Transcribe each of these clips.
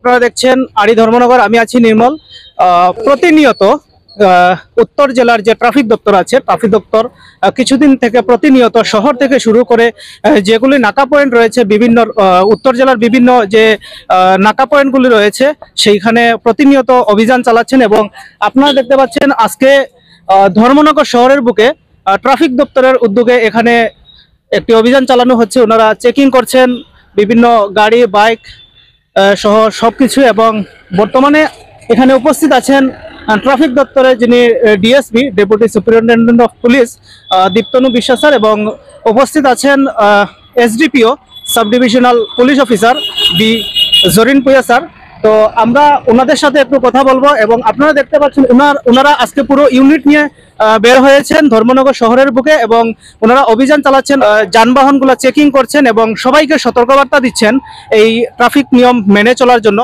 আপনারা দেখছেন আড়ি ধর্মনগর, আমি আছি নির্মল। প্রতিনিয়ত উত্তর জেলার যে ট্রাফিক দপ্তর আছে, ট্রাফিক দপ্তর কিছুদিন থেকে প্রতিনিয়ত শহর থেকে শুরু করে যেগুলি নাকা পয়েন্ট রয়েছে, বিভিন্ন উত্তর জেলার বিভিন্ন যে নাকা পয়েন্টগুলি রয়েছে সেইখানে প্রতিনিয়ত অভিযান চালাচ্ছেন। এবং আপনারা দেখতে পাচ্ছেন আজকে ধর্মনগর শহরের বুকে ট্রাফিক দপ্তরের উদ্যোগে এখানে একটি অভিযান চালানো হচ্ছে। ওনারা চেকিং করছেন বিভিন্ন গাড়ি, বাইক সহ সবকিছু। এবং বর্তমানে এখানে উপস্থিত আছেন ট্রাফিক দপ্তরের যিনি DSP, deputy superintendent of police Diptanu Biswas sir, এবং উপস্থিত আছেন SDPO sub divisional police officer B Zorinpuia sir. তো আমরা ওনাদের সাথে একটু কথা বলবো। এবং আপনারা দেখতে পাচ্ছেন ওনারা আজকে পুরো ইউনিট নিয়ে বের হয়েছেন ধর্মনগর শহরের বুকে, এবং ওনারা অভিযান চালাচ্ছেন, যানবাহনগুলো চেকিং করছেন এবং সবাইকে সতর্কবার্তা দিচ্ছেন এই ট্রাফিক নিয়ম মেনে চলার জন্য।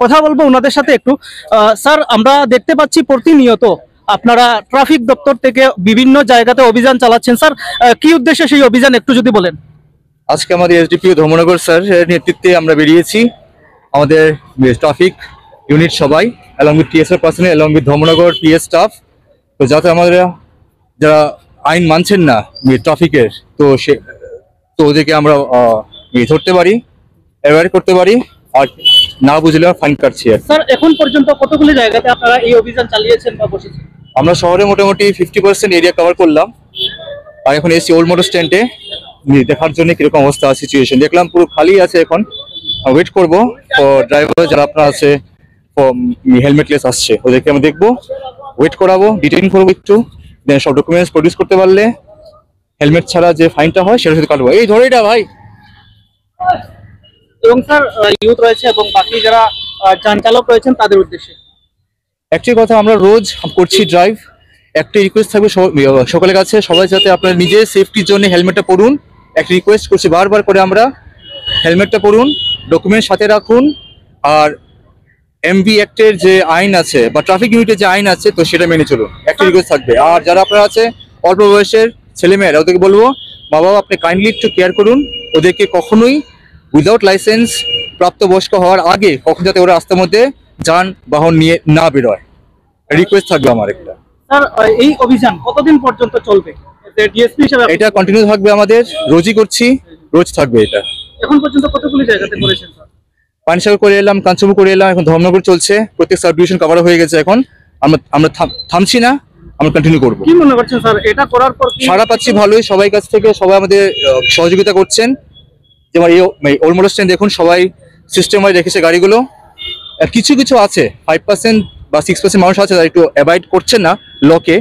কথা বলবো ওনাদের সাথে একটু। স্যার, আমরা দেখতে পাচ্ছি প্রতিনিয়ত আপনারা ট্রাফিক দপ্তর থেকে বিভিন্ন জায়গাতে অভিযান চালাচ্ছেন। স্যার, কি উদ্দেশ্যে সেই অভিযান একটু যদি বলেন। আজকে আমাদের এসডিপিও ধর্মনগর স্যার নেতৃত্বে আমরা বেরিয়েছি, আমাদের ট্রাফিক ইউনিট সবাই, along with TSR personal, along with Dharmanagar PS staff. তো যাতে আমাদের যারা আইন মানছেন না ট্রাফিকের, তো ওদেরকে আমরা ধরতে পারি, অ্যাওয়্যার করতে পারি, আর না বুঝলে ফাইন কাটছি। স্যার, এখন পর্যন্ত কতগুলি জায়গাতে আপনারা এই অভিযান চালিয়েছেন বা বসেছেন? আমরা শহরে মোটামুটি 50% এরিয়া কভার করলাম, আর এখন এসছি ওল্ড মোটর স্ট্যান্ডে দেখার জন্য কিরকম অবস্থা সিচুয়েশন। দেখলাম পুরো খালি আছে, এখন ওয়েট করবো ড্রাইভার যারা আপনার আছে হেলমেটলেস আসছে, ওদেরকে আমরা দেখবো, ওয়েট করাবো, ডিটেইন করবো একটু, দেন সব ডকুমেন্টস প্রডিউস করতে পারলে হেলমেট ছাড়া যে ফাইনটা হয় সেটা শুধু কাটবো। এই ধরে এটা ভাই। এবং স্যার, ইউথ রয়েছে এবং বাকি যারা যান চালক রয়েছেন তাদের উদ্দেশ্যে একটি কথা, আমরা রোজ করছি ড্রাইভ, একটা রিকোয়েস্ট থাকবে সকলের কাছে, সবাই যাতে আপনার নিজের সেফটির জন্য হেলমেটটা পরুন। একটা রিকোয়েস্ট করছি বারবার করে আমরা, হেলমেটটা পরুন, ডকুমেন্ট সাথে রাখুন, আর এমভি অ্যাক্টের যে আইন আছে বা ট্রাফিক ইউনিটের যে আইন আছে তো সেটা মেনে চলুন, একটা রিকোয়েস্ট থাকবে। আর যারা আপনার আছে অল্প বয়সের ছেলেমেয়েরা, ওদেরকে বলবো বাবা আপনি কাইন্ডলি একটু কেয়ার করুন, ওদেরকে কখনোই উইদাউট লাইসেন্স প্রাপ্তবয়স্ক হওয়ার আগে কখন যাতে ওরা রাস্তার মধ্যে যানবাহন নিয়ে না বেরোয়, রিকোয়েস্ট থাকবে আমার একটা। স্যার, এই অভিযান কতদিন পর্যন্ত চলবে? ডিএসপি হিসেবে এটা কন্টিনিউ থাকবে, আমাদের রোজই করছি, রোজ থাকবে এটা। এখন পর্যন্ত কতগুলি জায়গাতে করেছেন স্যার? পানিসাগর করে এলাম, কাঞ্চনপুর করে এলাম, এখন ধর্মনগর চলছে, প্রত্যেক সাব ডিভিশন কভার হয়ে গেছে। এখন আমরা থামছি না, আমরা কন্টিনিউ করবো। কি মনে করছেন স্যার, এটা করার পর সাড়া পাচ্ছি ভালোই সবাই কাছ থেকে, সবাই আমাদের সহযোগিতা করছেন। যেমন এই ওল্ড মোটর স্ট্যান্ড দেখুন, সবাই সিস্টেম ওয়াইজ রেখেছে গাড়িগুলো। আর কিছু কিছু আছে 5% বা 6% মানুষ আছে যারা একটু অ্যাভয়েড করছে না লকে,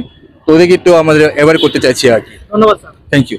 তো ওদেরকে একটু আমাদের অ্যাভয়েড করতে চাইছি আর কি। ধন্যবাদ স্যার। Thank you.